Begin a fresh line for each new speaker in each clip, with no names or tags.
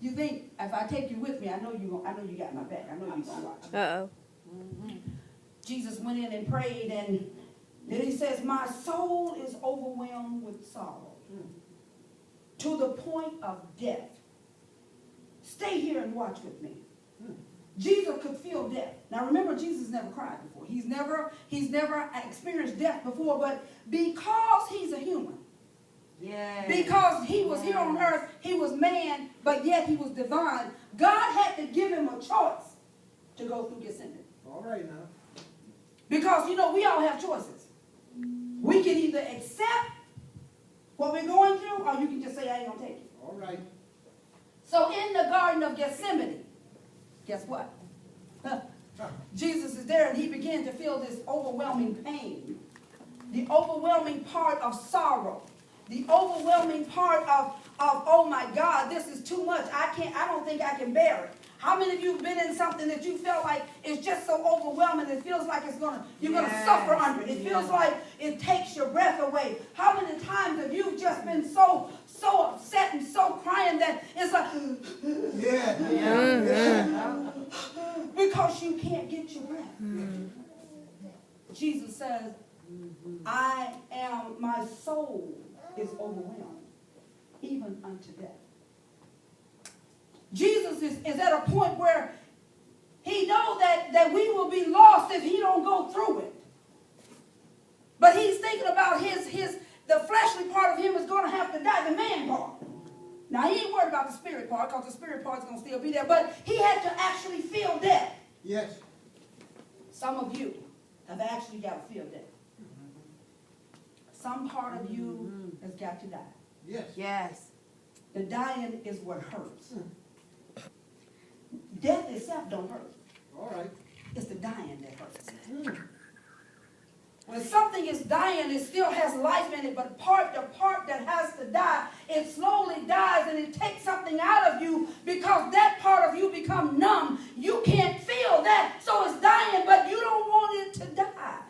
You think if I take you with me, I know you got my back. I know you're gonna watch.
Uh-oh.
Jesus went in and prayed, and then he says, my soul is overwhelmed with sorrow to the point of death. Stay here and watch with me. Jesus could feel death. Now remember, Jesus never cried before. He's never experienced death before, but because he's a human, because he was here on earth, he was man, but yet he was divine, God had to give him a choice to go through Gethsemane.
All right now.
Because, we all have choices. We can either accept what we're going through, or you can just say, I ain't going to take it.
All right.
So in the Garden of Gethsemane, guess what? Jesus is there, and he began to feel this overwhelming pain, the overwhelming part of sorrow, the overwhelming part of oh my God, this is too much. I don't think I can bear it. How many of you have been in something that you felt like it's just so overwhelming, it feels like you're gonna suffer under it. It feels like it takes your breath away. How many times have you just been so upset and so crying that it's like because you can't get your breath. Jesus says, my soul is overwhelmed, even unto death. Jesus is at a point where he knows that we will be lost if he don't go through it. But he's thinking about the fleshly part of him is going to have to die, the man part. Now, he ain't worried about the spirit part, because the spirit part is going to still be there. But he had to actually feel death.
Yes.
Some of you have actually got to feel death. Some part of you has got to die.
Yes.
Yes.
The dying is what hurts. Death itself don't hurt.
All right.
It's the dying that hurts. When something is dying, it still has life in it, but the part that has to die, it slowly dies, and it takes something out of you because that part of you become numb. You can't feel that, so it's dying, but you don't want it to die.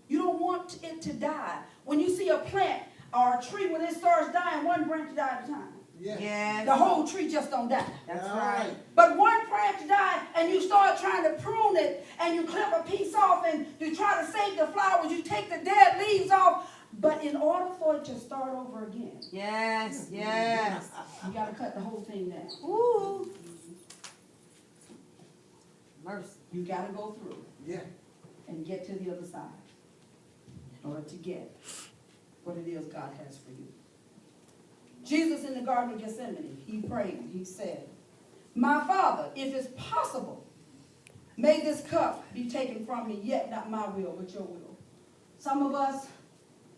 You don't want it to die. When you see a plant or a tree, when it starts dying, one branch dies at a time.
Yes.
The whole tree just don't die.
That's
All
right.
But one branch died, and you start trying to prune it, and you clip a piece off, and you try to save the flowers. You take the dead leaves off. But in order for it to start over again,
Yes. Yes.
you got to cut the whole thing down.
Ooh. Mercy.
You got to go through
Yeah.
and get to the other side in order to get what it is God has for you. Jesus in the Garden of Gethsemane, he prayed, he said, my Father, if it's possible, may this cup be taken from me, yet not my will, but your will. Some of us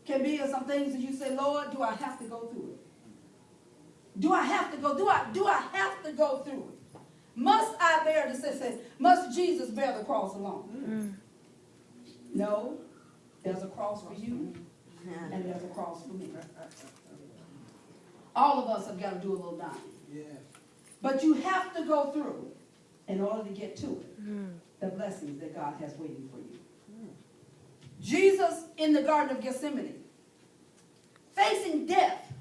can be in some things that you say, Lord, do I have to go through it? Do I have to go? Do I have to go through it? Must I bear this? Must Jesus bear the cross alone? No, there's a cross for you, and there's a cross for me. All of us have got to do a little dying.
Yes.
But you have to go through in order to get to it, the blessings that God has waiting for you. Jesus in the Garden of Gethsemane, facing death,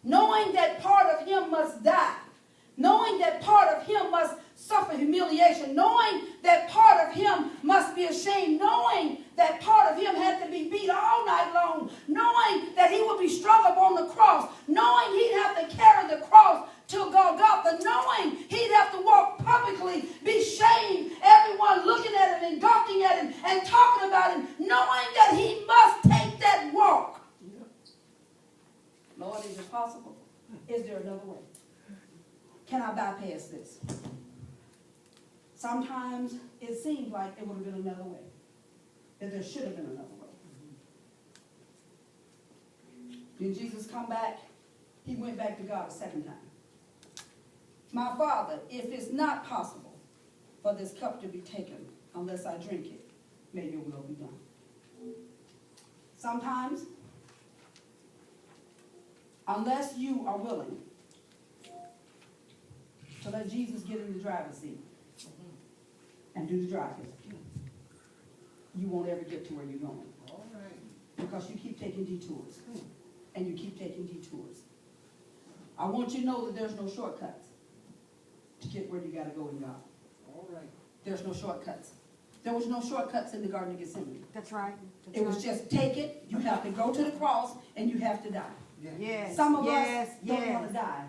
knowing that part of him must die, knowing that part of him must suffer humiliation, knowing that part of him must be ashamed, knowing that part of him had to be beat all night long, knowing that he would be strung up on the cross, knowing he'd have to carry the cross to Golgotha, knowing he'd have to walk publicly, be shamed, everyone looking at him and gawking at him and talking about him, knowing that he must take that walk. Lord, is it possible? Is there another way? Can I bypass this? Sometimes it seems like it would have been another way, that there should have been another way. When Jesus come back, he went back to God a second time. My Father, if it's not possible for this cup to be taken unless I drink it, may your will be done. Sometimes, unless you are willing to let Jesus get in the driver's seat and do the driving, you won't ever get to where you're going.
All right.
Because you keep taking detours. And you keep taking detours. I want you to know that there's no shortcuts to get where you got to go in God.
All right.
There's no shortcuts. There was no shortcuts in the Garden of Gethsemane.
That's right. That's
It was
right.
just take it, you have to go to the cross, and you have to die.
Yes.
Some of
yes.
us don't
yes.
want to die.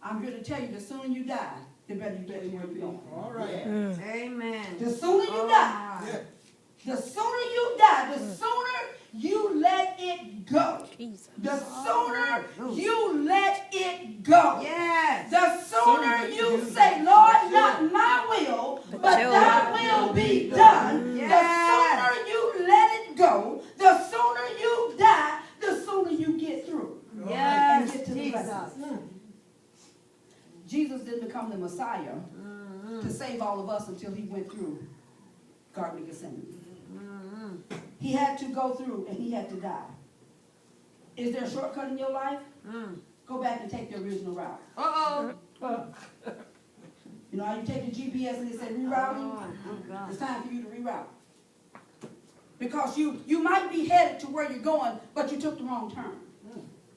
I'm here to tell you, the sooner you die, the better you get to where you're going.
All right.
Amen.
The sooner you
Oh,
die,
my.
Yeah.
the sooner you die, the sooner you let it go.
Jesus.
The sooner you let it go.
Yes.
The sooner you say, Lord, not my will, but
your
thy will be done.
Yes.
The sooner you let it go, the sooner you die, the sooner you get through.
Yes.
And get to the
Jesus.
blessings. Jesus didn't become the Messiah to save all of us until he went through Garden of Gethsemane. He had to go through and he had to die. Is there a shortcut in your life? Go back and take the original route.
Uh-oh.
You know how you take the GPS and they say rerouting?
Oh, God.
It's time for you to reroute. Because you might be headed to where you're going, but you took the wrong turn.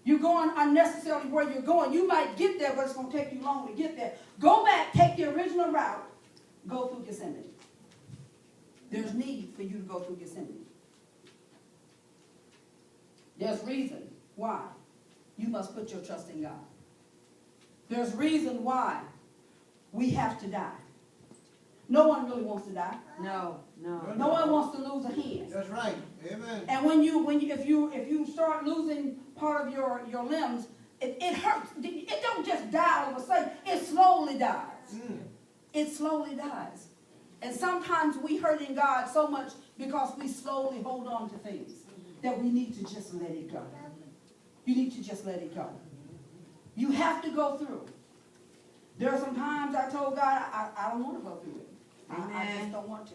You're going unnecessarily where you're going. You might get there, but it's going to take you long to get there. Go back, take the original route, go through Gethsemane. There's need for you to go through Gethsemane. There's reason why you must put your trust in God. There's reason why we have to die. No one really wants to die.
No, no.
No one wants to lose a hand.
That's right. Amen.
And if you start losing part of your limbs, it hurts. It don't just die all of a sudden. It slowly dies. It slowly dies. And sometimes we hurt in God so much because we slowly hold on to things that we need to just let it go. You need to just let it go. You have to go through. There are some times I told God, I don't want to go through it. I just don't want to.